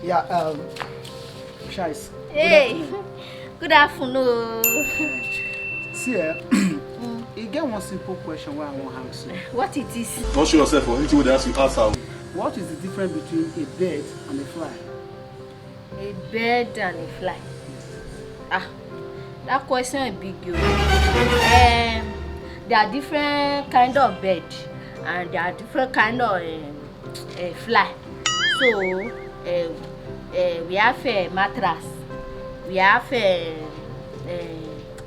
Yeah, Shais. Hey, good afternoon. See, you get one simple question where I want to answer. What it is? Don't show yourself or anything they ask you answer. What is the difference between a bird and a fly? A bird and a fly. Ah, that question is big. There are different kind of bird and there are different kind of fly. So, we have a mattress, we have a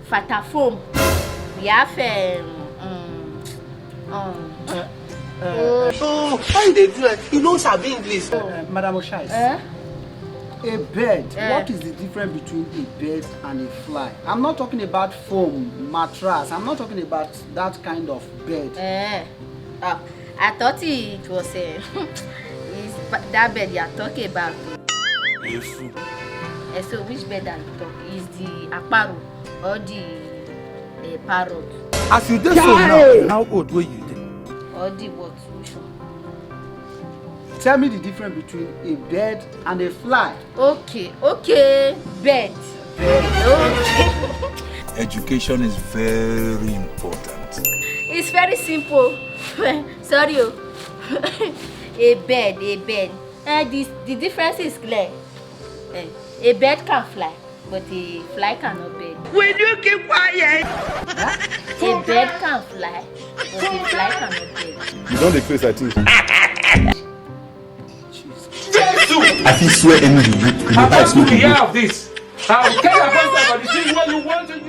fata foam, we have how they do it? You know Sabi English. Madam Oshais, a bird, what is the difference between a bird and a fly? I'm not talking about foam, mattress. I'm not talking about that kind of bird. I thought it was that bird you are talking about. So which bird are you talking? Is the Amapere or the parrot? As you did so now, how old were you then? Or the what? Which one? Tell me the difference between a bird and a fly. Okay, bird. Okay. Education is very important. It's very simple. Sorry. A bird. The difference is clear. A bird can fly, but a fly cannot bird. Will you keep quiet? A bird can fly, but a fly cannot bird. You don't make face, I think. I think swear any you. How about you hear of this? I'll tell you about the thing what you want to do.